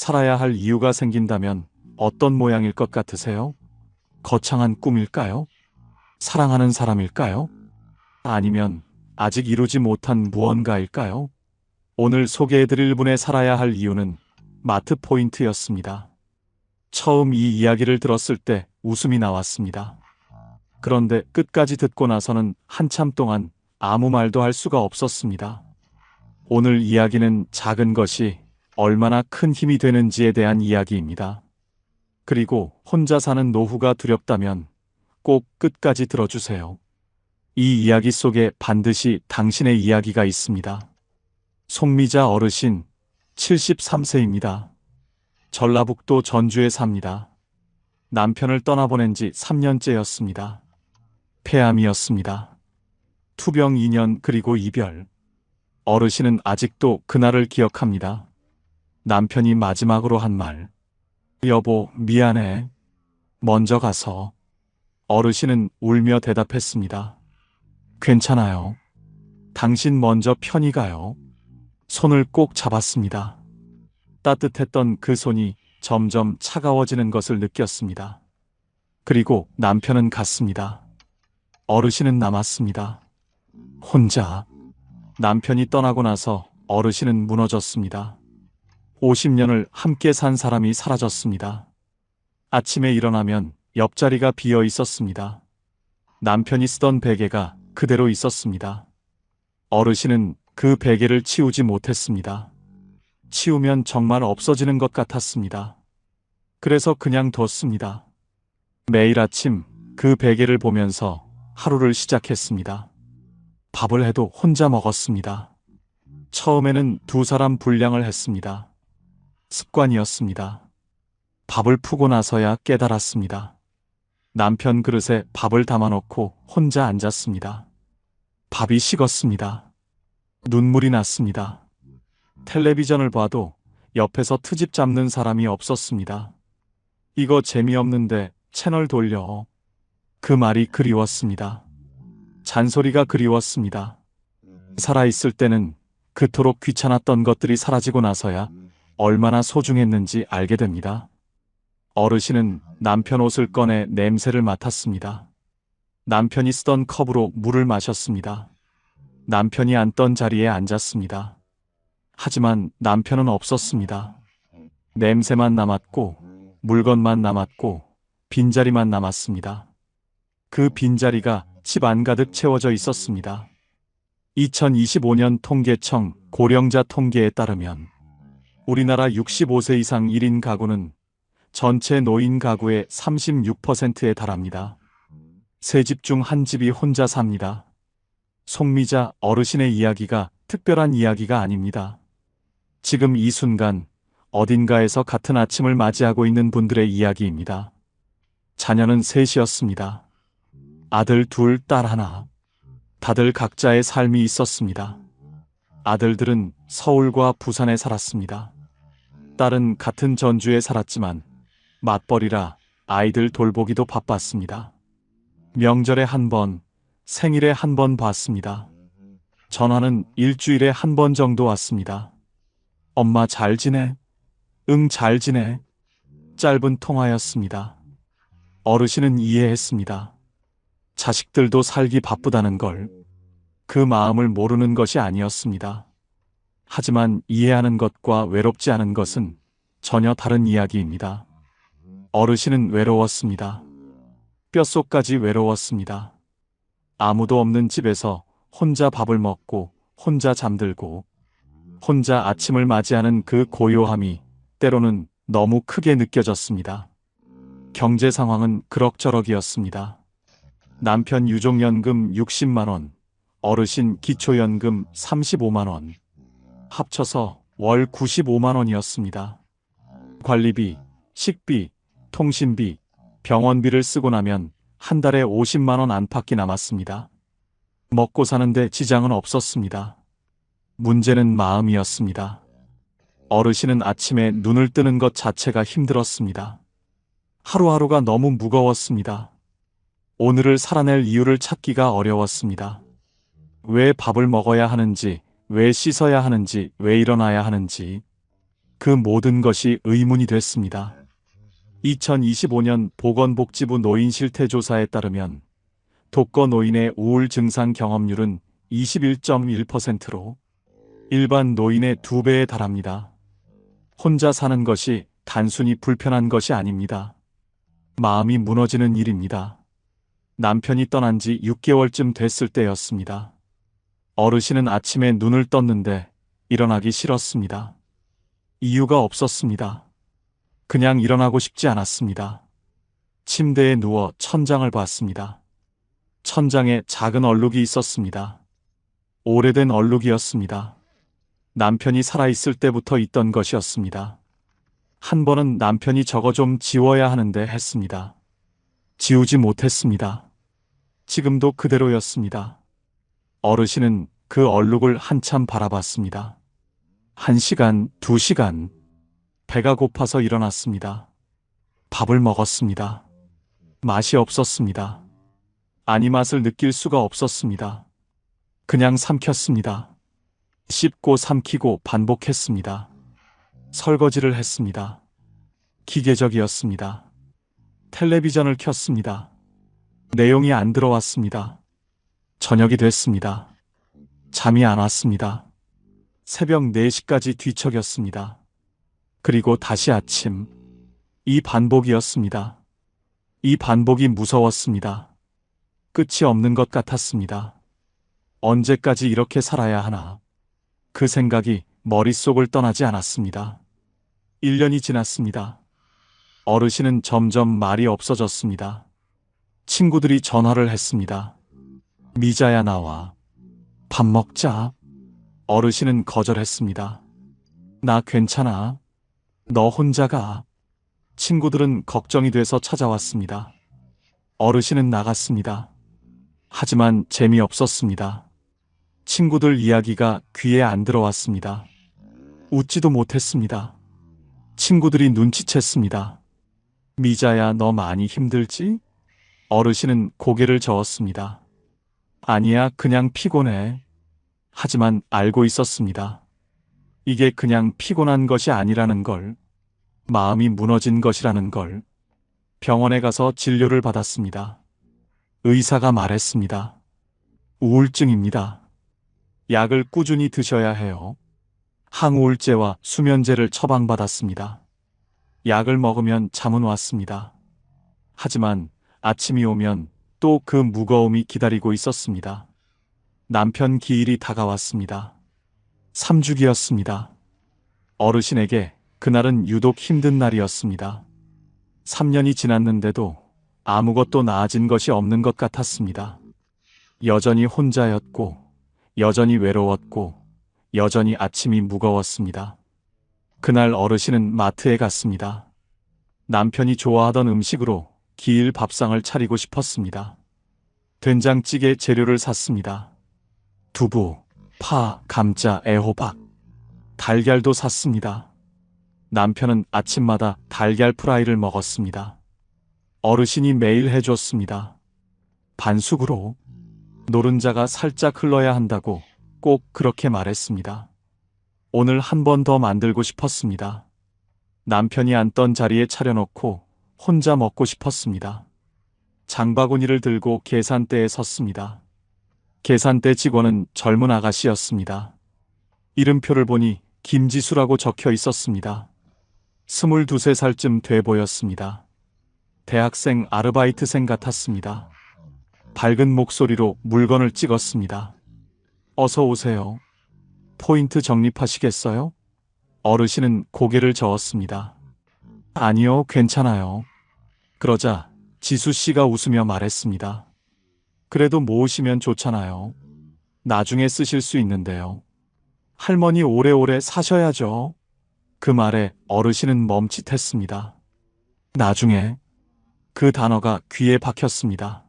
살아야 할 이유가 생긴다면 어떤 모양일 것 같으세요? 거창한 꿈일까요? 사랑하는 사람일까요? 아니면 아직 이루지 못한 무언가일까요? 오늘 소개해드릴 분의 살아야 할 이유는 마트 포인트였습니다. 처음 이 이야기를 들었을 때 웃음이 나왔습니다. 그런데 끝까지 듣고 나서는 한참 동안 아무 말도 할 수가 없었습니다. 오늘 이야기는 작은 것이 얼마나 큰 힘이 되는지에 대한 이야기입니다. 그리고 혼자 사는 노후가 두렵다면 꼭 끝까지 들어주세요. 이 이야기 속에 반드시 당신의 이야기가 있습니다. 송미자 어르신 73세입니다. 전라북도 전주에 삽니다. 남편을 떠나보낸 지 3년째였습니다. 폐암이었습니다. 투병 2년 그리고 이별. 어르신은 아직도 그날을 기억합니다. 남편이 마지막으로 한 말. 여보, 미안해. 먼저 가서. 어르신은 울며 대답했습니다. 괜찮아요. 당신 먼저 편히 가요. 손을 꼭 잡았습니다. 따뜻했던 그 손이 점점 차가워지는 것을 느꼈습니다. 그리고 남편은 갔습니다. 어르신은 남았습니다. 혼자. 남편이 떠나고 나서 어르신은 무너졌습니다. 50년을 함께 산 사람이 사라졌습니다. 아침에 일어나면 옆자리가 비어 있었습니다. 남편이 쓰던 베개가 그대로 있었습니다. 어르신은 그 베개를 치우지 못했습니다. 치우면 정말 없어지는 것 같았습니다. 그래서 그냥 뒀습니다. 매일 아침 그 베개를 보면서 하루를 시작했습니다. 밥을 해도 혼자 먹었습니다. 처음에는 두 사람 분량을 했습니다. 습관이었습니다. 밥을 푸고 나서야 깨달았습니다. 남편 그릇에 밥을 담아놓고 혼자 앉았습니다. 밥이 식었습니다. 눈물이 났습니다. 텔레비전을 봐도 옆에서 트집 잡는 사람이 없었습니다. 이거 재미없는데 채널 돌려. 그 말이 그리웠습니다. 잔소리가 그리웠습니다. 살아있을 때는 그토록 귀찮았던 것들이 사라지고 나서야 얼마나 소중했는지 알게 됩니다. 어르신은 남편 옷을 꺼내 냄새를 맡았습니다. 남편이 쓰던 컵으로 물을 마셨습니다. 남편이 앉던 자리에 앉았습니다. 하지만 남편은 없었습니다. 냄새만 남았고 물건만 남았고 빈자리만 남았습니다. 그 빈자리가 집 안가득 채워져 있었습니다. 2025년 통계청 고령자 통계에 따르면 우리나라 65세 이상 1인 가구는 전체 노인 가구의 36%에 달합니다. 세 집 중 한 집이 혼자 삽니다. 송미자 어르신의 이야기가 특별한 이야기가 아닙니다. 지금 이 순간 어딘가에서 같은 아침을 맞이하고 있는 분들의 이야기입니다. 자녀는 셋이었습니다. 아들 둘, 딸 하나. 다들 각자의 삶이 있었습니다. 아들들은 서울과 부산에 살았습니다. 딸은 같은 전주에 살았지만 맞벌이라 아이들 돌보기도 바빴습니다. 명절에 한 번, 생일에 한 번 봤습니다. 전화는 일주일에 한 번 정도 왔습니다. 엄마 잘 지내? 응, 잘 지내. 짧은 통화였습니다. 어르신은 이해했습니다. 자식들도 살기 바쁘다는 걸. 그 마음을 모르는 것이 아니었습니다. 하지만 이해하는 것과 외롭지 않은 것은 전혀 다른 이야기입니다. 어르신은 외로웠습니다. 뼛속까지 외로웠습니다. 아무도 없는 집에서 혼자 밥을 먹고 혼자 잠들고 혼자 아침을 맞이하는 그 고요함이 때로는 너무 크게 느껴졌습니다. 경제 상황은 그럭저럭이었습니다. 남편 유족연금 60만 원, 어르신 기초연금 35만 원, 합쳐서 월 95만 원이었습니다. 관리비, 식비, 통신비, 병원비를 쓰고 나면 한 달에 50만 원 안팎이 남았습니다. 먹고 사는데 지장은 없었습니다. 문제는 마음이었습니다. 어르신은 아침에 눈을 뜨는 것 자체가 힘들었습니다. 하루하루가 너무 무거웠습니다. 오늘을 살아낼 이유를 찾기가 어려웠습니다. 왜 밥을 먹어야 하는지, 왜 씻어야 하는지, 왜 일어나야 하는지. 그 모든 것이 의문이 됐습니다. 2025년 보건복지부 노인 실태조사에 따르면 독거 노인의 우울 증상 경험률은 21.1%로 일반 노인의 2배에 달합니다. 혼자 사는 것이 단순히 불편한 것이 아닙니다. 마음이 무너지는 일입니다. 남편이 떠난 지 6개월쯤 됐을 때였습니다. 어르신은 아침에 눈을 떴는데 일어나기 싫었습니다. 이유가 없었습니다. 그냥 일어나고 싶지 않았습니다. 침대에 누워 천장을 봤습니다. 천장에 작은 얼룩이 있었습니다. 오래된 얼룩이었습니다. 남편이 살아있을 때부터 있던 것이었습니다. 한 번은 남편이 저거 좀 지워야 하는데 했습니다. 지우지 못했습니다. 지금도 그대로였습니다. 어르신은 그 얼룩을 한참 바라봤습니다. 1시간, 2시간. 배가 고파서 일어났습니다. 밥을 먹었습니다. 맛이 없었습니다. 아니 맛을 느낄 수가 없었습니다. 그냥 삼켰습니다. 씹고 삼키고 반복했습니다. 설거지를 했습니다. 기계적이었습니다. 텔레비전을 켰습니다. 내용이 안 들어왔습니다. 저녁이 됐습니다. 잠이 안 왔습니다. 새벽 4시까지 뒤척였습니다. 그리고 다시 아침. 이 반복이었습니다. 이 반복이 무서웠습니다. 끝이 없는 것 같았습니다. 언제까지 이렇게 살아야 하나. 그 생각이 머릿속을 떠나지 않았습니다. 1년이 지났습니다. 어르신은 점점 말이 없어졌습니다. 친구들이 전화를 했습니다. 미자야 나와. 밥 먹자. 어르신은 거절했습니다. 나 괜찮아. 너 혼자 가. 친구들은 걱정이 돼서 찾아왔습니다. 어르신은 나갔습니다. 하지만 재미없었습니다. 친구들 이야기가 귀에 안 들어왔습니다. 웃지도 못했습니다. 친구들이 눈치챘습니다. 미자야, 너 많이 힘들지? 어르신은 고개를 저었습니다. 아니야, 그냥 피곤해. 하지만 알고 있었습니다. 이게 그냥 피곤한 것이 아니라는 걸, 마음이 무너진 것이라는 걸. 병원에 가서 진료를 받았습니다. 의사가 말했습니다. 우울증입니다. 약을 꾸준히 드셔야 해요. 항우울제와 수면제를 처방받았습니다. 약을 먹으면 잠은 왔습니다. 하지만 아침이 오면 또 그 무거움이 기다리고 있었습니다. 남편 기일이 다가왔습니다. 3주기였습니다. 어르신에게 그날은 유독 힘든 날이었습니다. 3년이 지났는데도 아무것도 나아진 것이 없는 것 같았습니다. 여전히 혼자였고, 여전히 외로웠고, 여전히 아침이 무거웠습니다. 그날 어르신은 마트에 갔습니다. 남편이 좋아하던 음식으로 기일 밥상을 차리고 싶었습니다. 된장찌개 재료를 샀습니다. 두부, 파, 감자, 애호박, 달걀도 샀습니다. 남편은 아침마다 달걀 프라이를 먹었습니다. 어르신이 매일 해줬습니다. 반숙으로. 노른자가 살짝 흘러야 한다고 꼭 그렇게 말했습니다. 오늘 한 번 더 만들고 싶었습니다. 남편이 앉던 자리에 차려놓고 혼자 먹고 싶었습니다. 장바구니를 들고 계산대에 섰습니다. 계산대 직원은 젊은 아가씨였습니다. 이름표를 보니 김지수라고 적혀 있었습니다. 22, 3살쯤 돼 보였습니다. 대학생 아르바이트생 같았습니다. 밝은 목소리로 물건을 찍었습니다. 어서 오세요. 포인트 적립하시겠어요? 어르신은 고개를 저었습니다. 아니요, 괜찮아요. 그러자 지수 씨가 웃으며 말했습니다. 그래도 모으시면 좋잖아요. 나중에 쓰실 수 있는데요. 할머니 오래오래 사셔야죠. 그 말에 어르신은 멈칫했습니다. 나중에. 그 단어가 귀에 박혔습니다.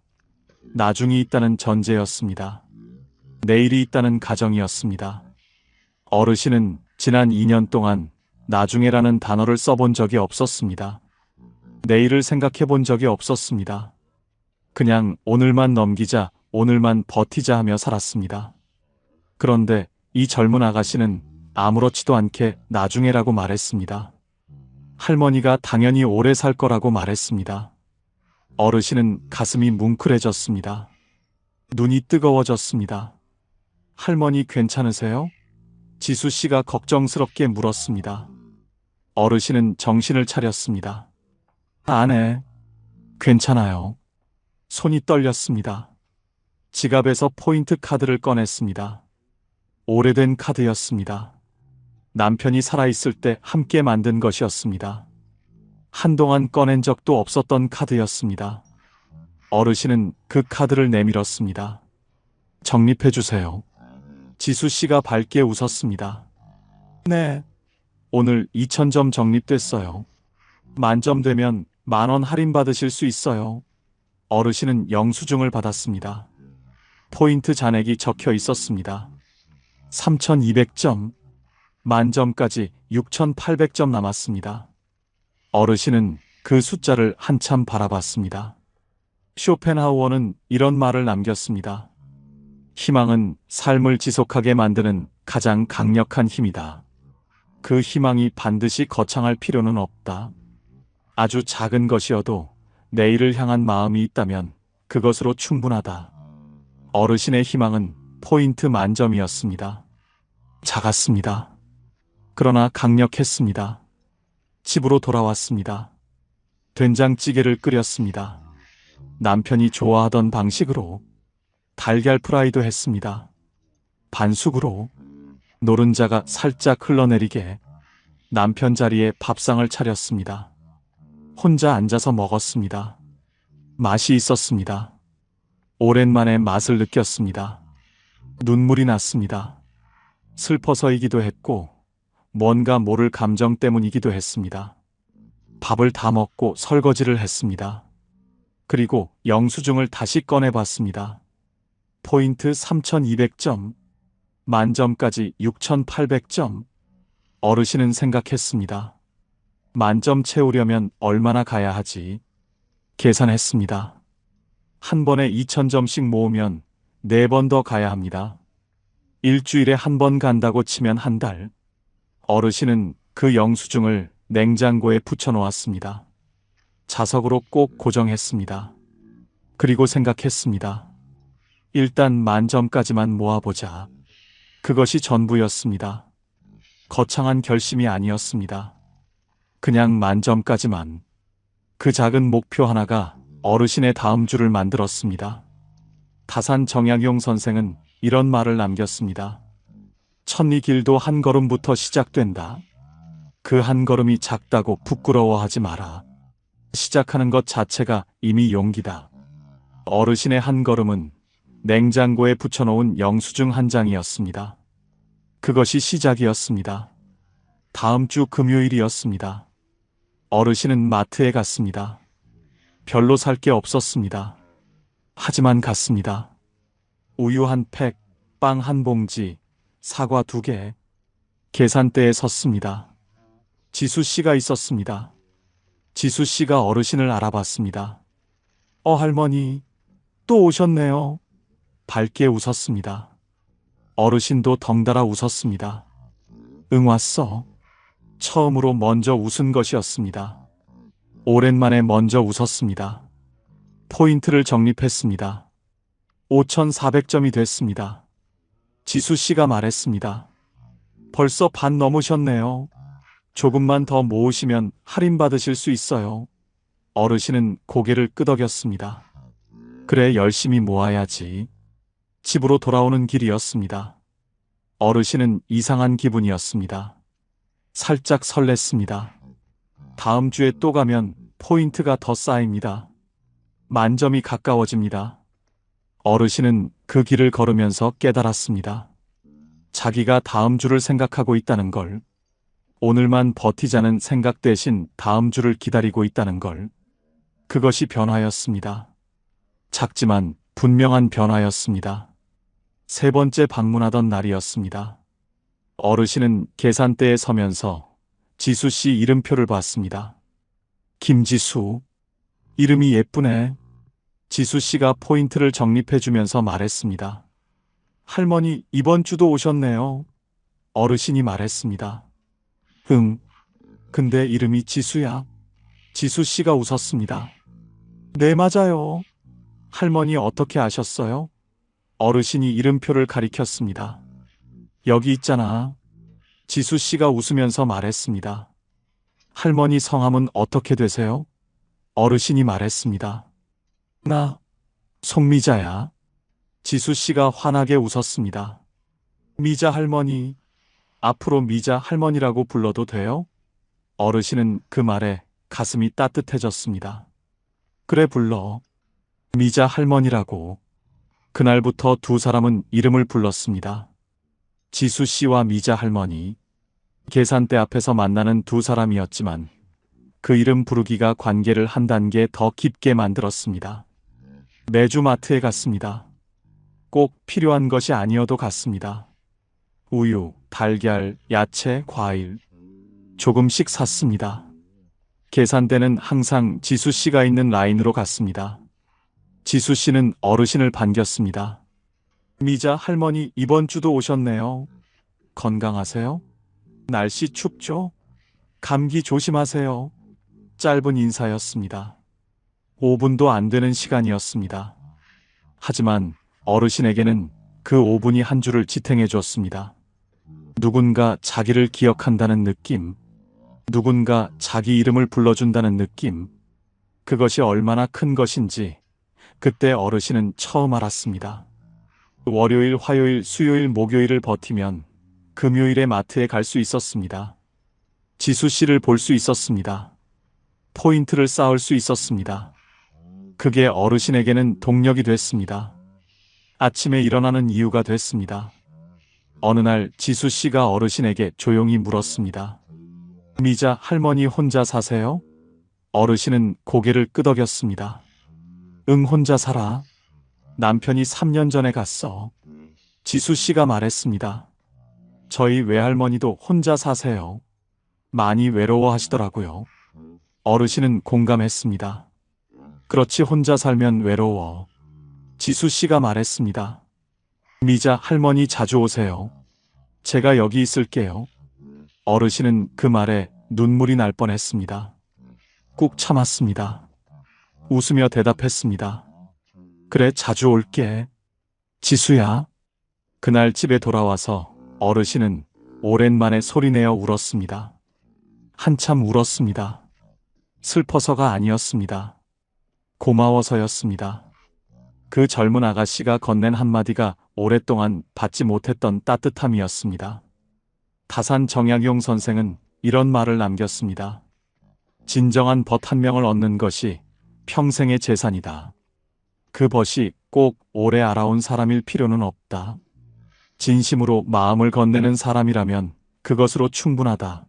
나중이 있다는 전제였습니다. 내일이 있다는 가정이었습니다. 어르신은 지난 2년 동안 나중에라는 단어를 써본 적이 없었습니다. 내일을 생각해 본 적이 없었습니다. 그냥 오늘만 넘기자, 오늘만 버티자 하며 살았습니다. 그런데 이 젊은 아가씨는 아무렇지도 않게 나중에라고 말했습니다. 할머니가 당연히 오래 살 거라고 말했습니다. 어르신은 가슴이 뭉클해졌습니다. 눈이 뜨거워졌습니다. 할머니 괜찮으세요? 지수 씨가 걱정스럽게 물었습니다. 어르신은 정신을 차렸습니다. 네, 괜찮아요. 손이 떨렸습니다. 지갑에서 포인트 카드를 꺼냈습니다. 오래된 카드였습니다. 남편이 살아있을 때 함께 만든 것이었습니다. 한동안 꺼낸 적도 없었던 카드였습니다. 어르신은 그 카드를 내밀었습니다. 적립해주세요. 지수 씨가 밝게 웃었습니다. 네. 오늘 2,000점 적립됐어요. 만점 되면 10,000원 할인받으실 수 있어요. 어르신은 영수증을 받았습니다. 포인트 잔액이 적혀 있었습니다. 3,200점, 만점까지 6,800점 남았습니다. 어르신은 그 숫자를 한참 바라봤습니다. 쇼펜하우어는 이런 말을 남겼습니다. 희망은 삶을 지속하게 만드는 가장 강력한 힘이다. 그 희망이 반드시 거창할 필요는 없다. 아주 작은 것이어도 내일을 향한 마음이 있다면 그것으로 충분하다. 어르신의 희망은 포인트 만점이었습니다. 작았습니다. 그러나 강력했습니다. 집으로 돌아왔습니다. 된장찌개를 끓였습니다. 남편이 좋아하던 방식으로 달걀 프라이도 했습니다. 반숙으로 노른자가 살짝 흘러내리게 남편 자리에 밥상을 차렸습니다. 혼자 앉아서 먹었습니다. 맛이 있었습니다. 오랜만에 맛을 느꼈습니다. 눈물이 났습니다. 슬퍼서이기도 했고 뭔가 모를 감정 때문이기도 했습니다. 밥을 다 먹고 설거지를 했습니다. 그리고 영수증을 다시 꺼내봤습니다. 포인트 3,200점, 만점까지 6,800점. 어르신은 생각했습니다. 만점 채우려면 얼마나 가야 하지? 계산했습니다. 한 번에 2,000점씩 모으면 4번 더 가야 합니다. 일주일에 한 번 간다고 치면 한 달. 어르신은 그 영수증을 냉장고에 붙여놓았습니다. 자석으로 꼭 고정했습니다. 그리고 생각했습니다. 일단 만점까지만 모아보자. 그것이 전부였습니다. 거창한 결심이 아니었습니다. 그냥 만점까지만. 그 작은 목표 하나가 어르신의 다음 주를 만들었습니다. 다산 정약용 선생은 이런 말을 남겼습니다. 천리 길도 한 걸음부터 시작된다. 그 한 걸음이 작다고 부끄러워하지 마라. 시작하는 것 자체가 이미 용기다. 어르신의 한 걸음은 냉장고에 붙여놓은 영수증 한 장이었습니다. 그것이 시작이었습니다. 다음 주 금요일이었습니다. 어르신은 마트에 갔습니다. 별로 살 게 없었습니다. 하지만 갔습니다. 우유 한 팩, 빵 한 봉지, 사과 2개. 계산대에 섰습니다. 지수 씨가 있었습니다. 지수 씨가 어르신을 알아봤습니다. 할머니, 또 오셨네요. 밝게 웃었습니다. 어르신도 덩달아 웃었습니다. 응, 왔어. 처음으로 먼저 웃은 것이었습니다. 오랜만에 먼저 웃었습니다. 포인트를 적립했습니다. 5,400점이 됐습니다. 지수 씨가 말했습니다. 벌써 반 넘으셨네요. 조금만 더 모으시면 할인받으실 수 있어요. 어르신은 고개를 끄덕였습니다. 그래, 열심히 모아야지. 집으로 돌아오는 길이었습니다. 어르신은 이상한 기분이었습니다. 살짝 설렜습니다. 다음 주에 또 가면 포인트가 더 쌓입니다. 만점이 가까워집니다. 어르신은 그 길을 걸으면서 깨달았습니다. 자기가 다음 주를 생각하고 있다는 걸, 오늘만 버티자는 생각 대신 다음 주를 기다리고 있다는 걸. 그것이 변화였습니다. 작지만 분명한 변화였습니다. 3번째 방문하던 날이었습니다. 어르신은 계산대에 서면서 지수 씨 이름표를 봤습니다. 김지수. 이름이 예쁘네. 지수 씨가 포인트를 적립해 주면서 말했습니다. 할머니, 이번 주도 오셨네요. 어르신이 말했습니다. 응. 근데 이름이 지수야. 지수 씨가 웃었습니다. 네, 맞아요. 할머니 어떻게 아셨어요? 어르신이 이름표를 가리켰습니다. 여기 있잖아. 지수 씨가 웃으면서 말했습니다. 할머니 성함은 어떻게 되세요? 어르신이 말했습니다. 나, 송미자야. 지수 씨가 환하게 웃었습니다. 미자 할머니, 앞으로 미자 할머니라고 불러도 돼요? 어르신은 그 말에 가슴이 따뜻해졌습니다. 그래, 불러. 미자 할머니라고. 그날부터 두 사람은 이름을 불렀습니다. 지수 씨와 미자 할머니. 계산대 앞에서 만나는 두 사람이었지만 그 이름 부르기가 관계를 한 단계 더 깊게 만들었습니다. 매주 마트에 갔습니다. 꼭 필요한 것이 아니어도 갔습니다. 우유, 달걀, 야채, 과일. 조금씩 샀습니다. 계산대는 항상 지수 씨가 있는 라인으로 갔습니다. 지수 씨는 어르신을 반겼습니다. 미자 할머니 이번 주도 오셨네요. 건강하세요? 날씨 춥죠? 감기 조심하세요. 짧은 인사였습니다. 5분도 안 되는 시간이었습니다. 하지만 어르신에게는 그 5분이 한 주를 지탱해 줬습니다. 누군가 자기를 기억한다는 느낌, 누군가 자기 이름을 불러준다는 느낌, 그것이 얼마나 큰 것인지 그때 어르신은 처음 알았습니다. 월요일, 화요일, 수요일, 목요일을 버티면 금요일에 마트에 갈 수 있었습니다. 지수 씨를 볼 수 있었습니다. 포인트를 쌓을 수 있었습니다. 그게 어르신에게는 동력이 됐습니다. 아침에 일어나는 이유가 됐습니다. 어느 날 지수 씨가 어르신에게 조용히 물었습니다. 미자 할머니 혼자 사세요? 어르신은 고개를 끄덕였습니다. 응, 혼자 살아. 남편이 3년 전에 갔어. 지수 씨가 말했습니다. 저희 외할머니도 혼자 사세요. 많이 외로워하시더라고요. 어르신은 공감했습니다. 그렇지, 혼자 살면 외로워. 지수 씨가 말했습니다. 미자 할머니 자주 오세요. 제가 여기 있을게요. 어르신은 그 말에 눈물이 날 뻔했습니다. 꾹 참았습니다. 웃으며 대답했습니다. 그래, 자주 올게. 지수야. 그날 집에 돌아와서 어르신은 오랜만에 소리내어 울었습니다. 한참 울었습니다. 슬퍼서가 아니었습니다. 고마워서였습니다. 그 젊은 아가씨가 건넨 한마디가 오랫동안 받지 못했던 따뜻함이었습니다. 다산 정약용 선생은 이런 말을 남겼습니다. 진정한 벗 한 명을 얻는 것이 평생의 재산이다. 그 벗이 꼭 오래 알아온 사람일 필요는 없다. 진심으로 마음을 건네는 사람이라면 그것으로 충분하다.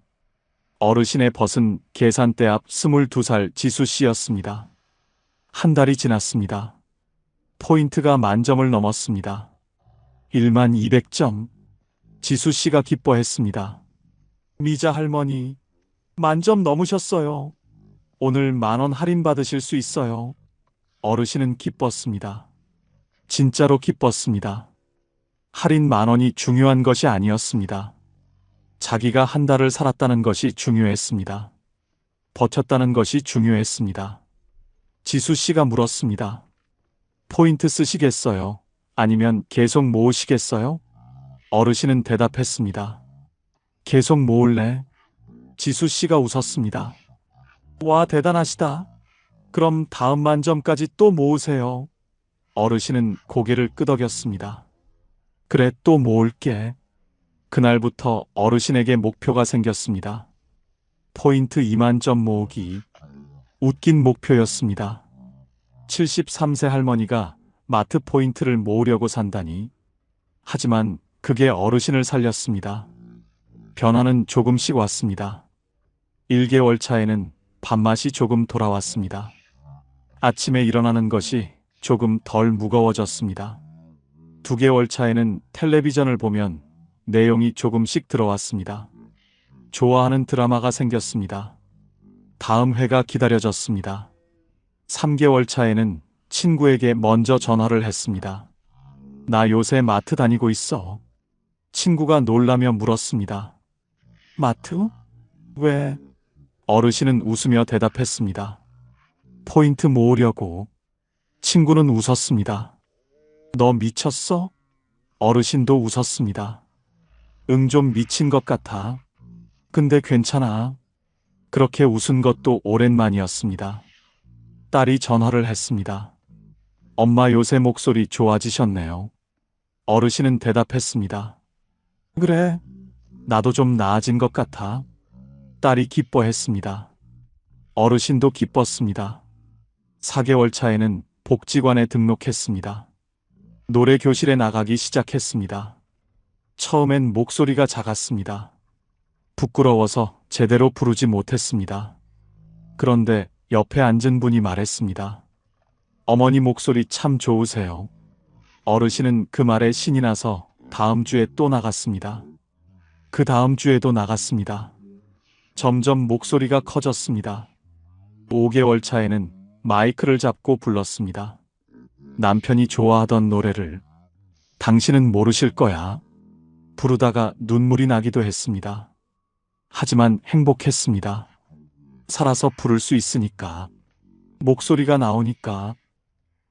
어르신의 벗은 계산대 앞 22살 지수 씨였습니다. 한 달이 지났습니다. 포인트가 10,000점을 넘었습니다. 12,200점. 지수 씨가 기뻐했습니다. 미자 할머니, 10,000점 넘으셨어요. 오늘 10,000원 할인 받으실 수 있어요. 어르신은 기뻤습니다. 진짜로 기뻤습니다. 할인 10,000원이 중요한 것이 아니었습니다. 자기가 한 달을 살았다는 것이 중요했습니다. 버텼다는 것이 중요했습니다. 지수 씨가 물었습니다. 포인트 쓰시겠어요? 아니면 계속 모으시겠어요? 어르신은 대답했습니다. 계속 모을래? 지수 씨가 웃었습니다. 와, 대단하시다. 그럼 다음 10,000점까지 또 모으세요. 어르신은 고개를 끄덕였습니다. 그래, 또 모을게. 그날부터 어르신에게 목표가 생겼습니다. 포인트 20,000점 모으기. 웃긴 목표였습니다. 73세 할머니가 마트 포인트를 모으려고 산다니. 하지만 그게 어르신을 살렸습니다. 변화는 조금씩 왔습니다. 1개월 차에는 밥맛이 조금 돌아왔습니다. 아침에 일어나는 것이 조금 덜 무거워졌습니다. 2개월 차에는 텔레비전을 보면 내용이 조금씩 들어왔습니다. 좋아하는 드라마가 생겼습니다. 다음 회가 기다려졌습니다. 3개월 차에는 친구에게 먼저 전화를 했습니다. 나 요새 마트 다니고 있어. 친구가 놀라며 물었습니다. 마트? 왜? 어르신은 웃으며 대답했습니다. 포인트 모으려고. 친구는 웃었습니다. 너 미쳤어? 어르신도 웃었습니다. 응, 좀 미친 것 같아. 근데 괜찮아. 그렇게 웃은 것도 오랜만이었습니다. 딸이 전화를 했습니다. 엄마 요새 목소리 좋아지셨네요. 어르신은 대답했습니다. 그래, 나도 좀 나아진 것 같아. 딸이 기뻐했습니다. 어르신도 기뻤습니다. 4개월 차에는 복지관에 등록했습니다. 노래 교실에 나가기 시작했습니다. 처음엔 목소리가 작았습니다. 부끄러워서 제대로 부르지 못했습니다. 그런데 옆에 앉은 분이 말했습니다. 어머니 목소리 참 좋으세요. 어르신은 그 말에 신이 나서 다음 주에 또 나갔습니다. 그 다음 주에도 나갔습니다. 점점 목소리가 커졌습니다. 5개월 차에는 마이크를 잡고 불렀습니다. 남편이 좋아하던 노래를. 당신은 모르실 거야. 부르다가 눈물이 나기도 했습니다. 하지만 행복했습니다. 살아서 부를 수 있으니까. 목소리가 나오니까.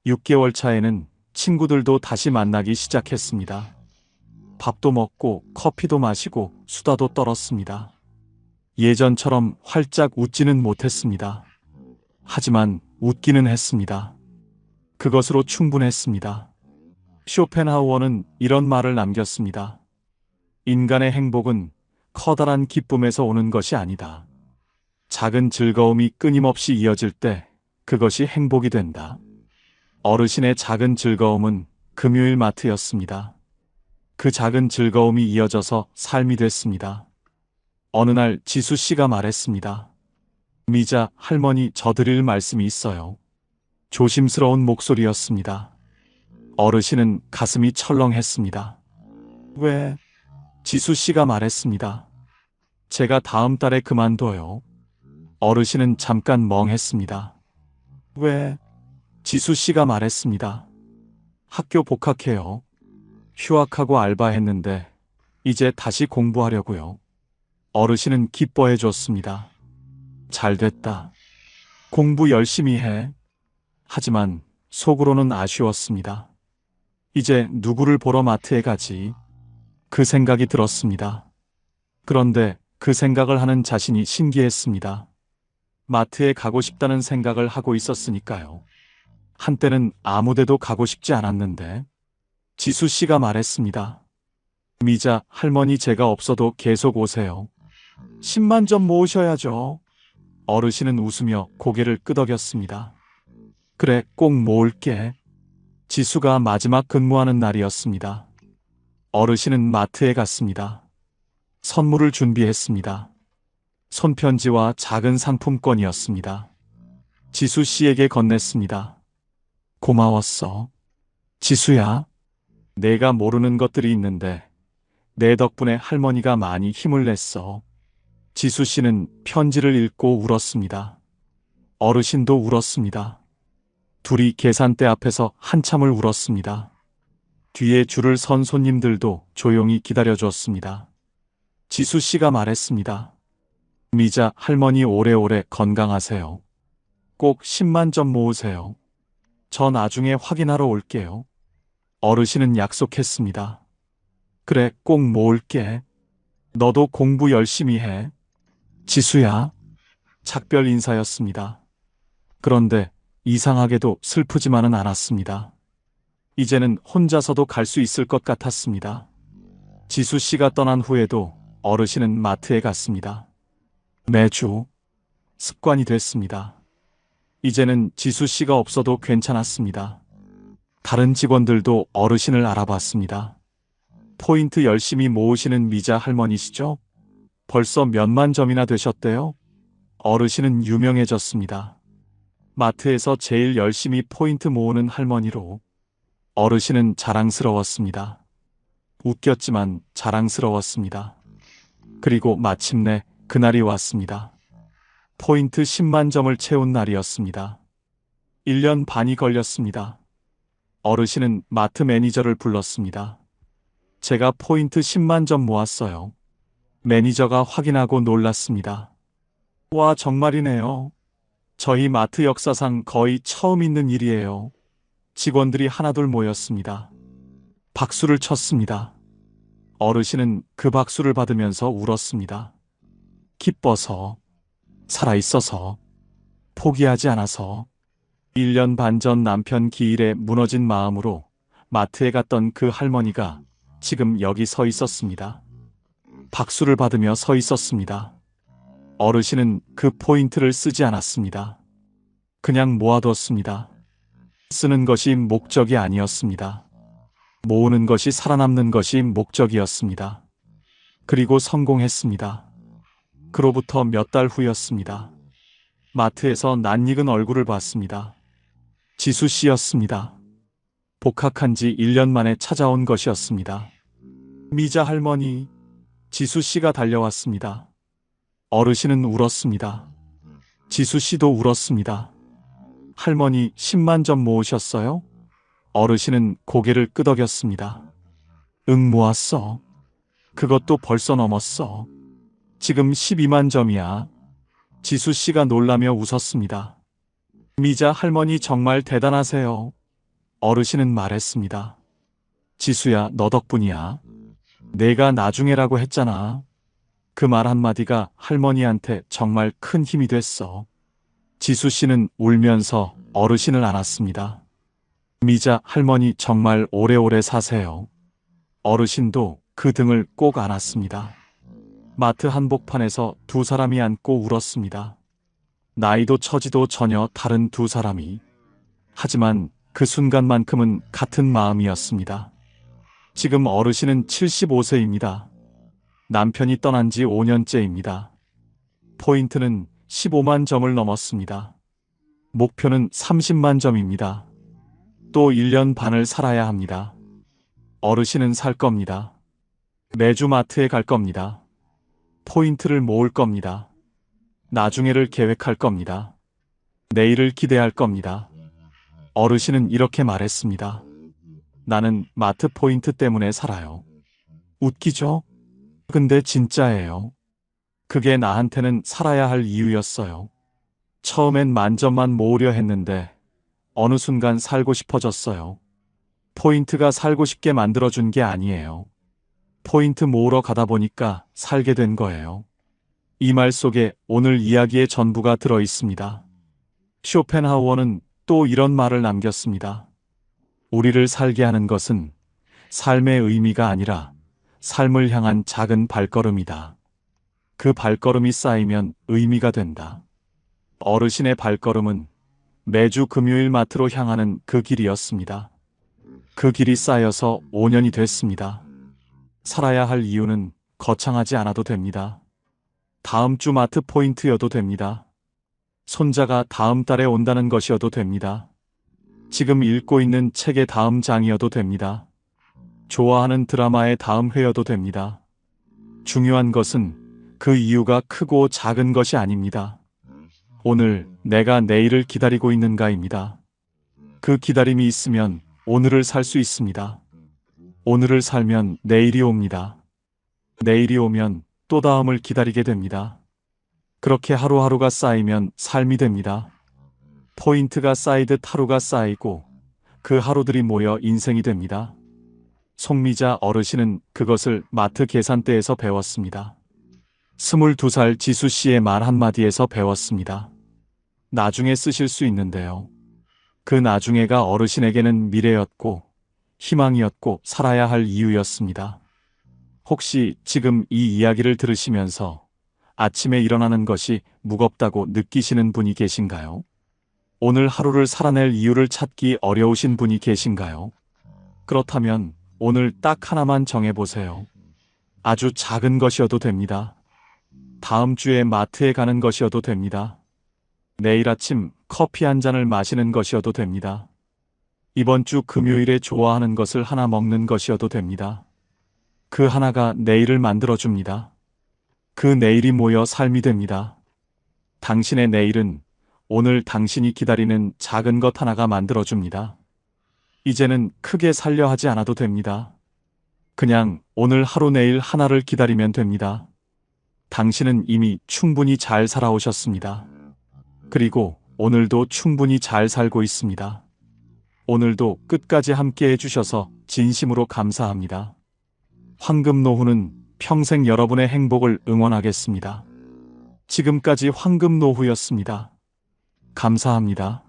6개월 차에는 친구들도 다시 만나기 시작했습니다. 밥도 먹고 커피도 마시고 수다도 떨었습니다. 예전처럼 활짝 웃지는 못했습니다. 하지만 웃기는 했습니다. 그것으로 충분했습니다. 쇼펜하우어는 이런 말을 남겼습니다. 인간의 행복은 커다란 기쁨에서 오는 것이 아니다. 작은 즐거움이 끊임없이 이어질 때 그것이 행복이 된다. 어르신의 작은 즐거움은 금요일 마트였습니다. 그 작은 즐거움이 이어져서 삶이 됐습니다. 어느 날 지수 씨가 말했습니다. 미자 할머니, 저 드릴 말씀이 있어요. 조심스러운 목소리였습니다. 어르신은 가슴이 철렁했습니다. 왜? 지수 씨가 말했습니다. 제가 다음 달에 그만둬요. 어르신은 잠깐 멍했습니다. 왜? 지수 씨가 말했습니다. 학교 복학해요. 휴학하고 알바했는데 이제 다시 공부하려고요. 어르신은 기뻐해 줬습니다. 잘 됐다. 공부 열심히 해. 하지만 속으로는 아쉬웠습니다. 이제 누구를 보러 마트에 가지? 그 생각이 들었습니다. 그런데 그 생각을 하는 자신이 신기했습니다. 마트에 가고 싶다는 생각을 하고 있었으니까요. 한때는 아무데도 가고 싶지 않았는데. 지수 씨가 말했습니다. 미자 할머니, 제가 없어도 계속 오세요. 10만 점 모으셔야죠. 어르신은 웃으며 고개를 끄덕였습니다. 그래, 꼭 모을게. 지수가 마지막 근무하는 날이었습니다. 어르신은 마트에 갔습니다. 선물을 준비했습니다. 손편지와 작은 상품권이었습니다. 지수 씨에게 건넸습니다. 고마웠어. 지수야, 내가 모르는 것들이 있는데 내 덕분에 할머니가 많이 힘을 냈어. 지수 씨는 편지를 읽고 울었습니다. 어르신도 울었습니다. 둘이 계산대 앞에서 한참을 울었습니다. 뒤에 줄을 선 손님들도 조용히 기다려줬습니다. 지수 씨가 말했습니다. 미자 할머니, 오래오래 건강하세요. 꼭 10만 점 모으세요. 저 나중에 확인하러 올게요. 어르신은 약속했습니다. 그래, 꼭 모을게. 너도 공부 열심히 해. 지수야. 작별 인사였습니다. 그런데 이상하게도 슬프지만은 않았습니다. 이제는 혼자서도 갈 수 있을 것 같았습니다. 지수 씨가 떠난 후에도 어르신은 마트에 갔습니다. 매주 습관이 됐습니다. 이제는 지수 씨가 없어도 괜찮았습니다. 다른 직원들도 어르신을 알아봤습니다. 포인트 열심히 모으시는 미자 할머니시죠? 벌써 몇만 점이나 되셨대요? 어르신은 유명해졌습니다. 마트에서 제일 열심히 포인트 모으는 할머니로. 어르신은 자랑스러웠습니다. 웃겼지만 자랑스러웠습니다. 그리고 마침내 그날이 왔습니다. 포인트 10만 점을 채운 날이었습니다. 1년 반이 걸렸습니다. 어르신은 마트 매니저를 불렀습니다. 제가 포인트 10만 점 모았어요. 매니저가 확인하고 놀랐습니다. 와, 정말이네요. 저희 마트 역사상 거의 처음 있는 일이에요. 직원들이 하나둘 모였습니다. 박수를 쳤습니다. 어르신은 그 박수를 받으면서 울었습니다. 기뻐서, 살아있어서, 포기하지 않아서. 1년 반 전 남편 기일에 무너진 마음으로 마트에 갔던 그 할머니가 지금 여기 서 있었습니다. 박수를 받으며 서 있었습니다. 어르신은 그 포인트를 쓰지 않았습니다. 그냥 모아두었습니다. 쓰는 것이 목적이 아니었습니다. 모으는 것이 살아남는 것이 목적이었습니다. 그리고 성공했습니다. 그로부터 몇 달 후였습니다. 마트에서 낯익은 얼굴을 봤습니다. 지수 씨였습니다. 복학한 지 1년 만에 찾아온 것이었습니다. 미자 할머니, 지수 씨가 달려왔습니다. 어르신은 울었습니다. 지수 씨도 울었습니다. 할머니 10만 점 모으셨어요? 어르신은 고개를 끄덕였습니다. 응, 모았어. 그것도 벌써 넘었어. 지금 12만 점이야. 지수 씨가 놀라며 웃었습니다. 미자 할머니 정말 대단하세요. 어르신은 말했습니다. 지수야, 너 덕분이야. 내가 나중에라고 했잖아. 그 말 한마디가 할머니한테 정말 큰 힘이 됐어. 지수 씨는 울면서 어르신을 안았습니다. 미자 할머니 정말 오래오래 사세요. 어르신도 그 등을 꼭 안았습니다. 마트 한복판에서 두 사람이 안고 울었습니다. 나이도 처지도 전혀 다른 두 사람이. 하지만 그 순간만큼은 같은 마음이었습니다. 지금 어르신은 75세입니다. 남편이 떠난 지 5년째입니다. 포인트는 15만 점을 넘었습니다. 목표는 30만 점입니다. 또 1년 반을 살아야 합니다. 어르신은 살 겁니다. 매주 마트에 갈 겁니다. 포인트를 모을 겁니다. 나중에를 계획할 겁니다. 내일을 기대할 겁니다. 어르신은 이렇게 말했습니다. 나는 마트 포인트 때문에 살아요. 웃기죠? 근데 진짜예요. 그게 나한테는 살아야 할 이유였어요. 처음엔 만점만 모으려 했는데 어느 순간 살고 싶어졌어요. 포인트가 살고 싶게 만들어준 게 아니에요. 포인트 모으러 가다 보니까 살게 된 거예요. 이 말 속에 오늘 이야기의 전부가 들어 있습니다. 쇼펜하우어는 또 이런 말을 남겼습니다. 우리를 살게 하는 것은 삶의 의미가 아니라 삶을 향한 작은 발걸음이다. 그 발걸음이 쌓이면 의미가 된다. 어르신의 발걸음은 매주 금요일 마트로 향하는 그 길이었습니다. 그 길이 쌓여서 5년이 됐습니다. 살아야 할 이유는 거창하지 않아도 됩니다. 다음 주 마트 포인트여도 됩니다. 손자가 다음 달에 온다는 것이어도 됩니다. 지금 읽고 있는 책의 다음 장이어도 됩니다. 좋아하는 드라마의 다음 회여도 됩니다. 중요한 것은 그 이유가 크고 작은 것이 아닙니다. 오늘 내가 내일을 기다리고 있는가입니다. 그 기다림이 있으면 오늘을 살 수 있습니다. 오늘을 살면 내일이 옵니다. 내일이 오면 또 다음을 기다리게 됩니다. 그렇게 하루하루가 쌓이면 삶이 됩니다. 포인트가 쌓이듯 하루가 쌓이고 그 하루들이 모여 인생이 됩니다. 송미자 어르신은 그것을 마트 계산대에서 배웠습니다. 22살 지수 씨의 말 한마디에서 배웠습니다. 나중에 쓰실 수 있는데요. 그 나중에가 어르신에게는 미래였고 희망이었고 살아야 할 이유였습니다. 혹시 지금 이 이야기를 들으시면서 아침에 일어나는 것이 무겁다고 느끼시는 분이 계신가요? 오늘 하루를 살아낼 이유를 찾기 어려우신 분이 계신가요? 그렇다면 오늘 딱 하나만 정해보세요. 아주 작은 것이어도 됩니다. 다음 주에 마트에 가는 것이어도 됩니다. 내일 아침 커피 한 잔을 마시는 것이어도 됩니다. 이번 주 금요일에 좋아하는 것을 하나 먹는 것이어도 됩니다. 그 하나가 내일을 만들어줍니다. 그 내일이 모여 삶이 됩니다. 당신의 내일은 오늘 당신이 기다리는 작은 것 하나가 만들어줍니다. 이제는 크게 살려 하지 않아도 됩니다. 그냥 오늘 하루 내일 하나를 기다리면 됩니다. 당신은 이미 충분히 잘 살아오셨습니다. 그리고 오늘도 충분히 잘 살고 있습니다. 오늘도 끝까지 함께 해주셔서 진심으로 감사합니다. 황금노후는 평생 여러분의 행복을 응원하겠습니다. 지금까지 황금노후였습니다. 감사합니다.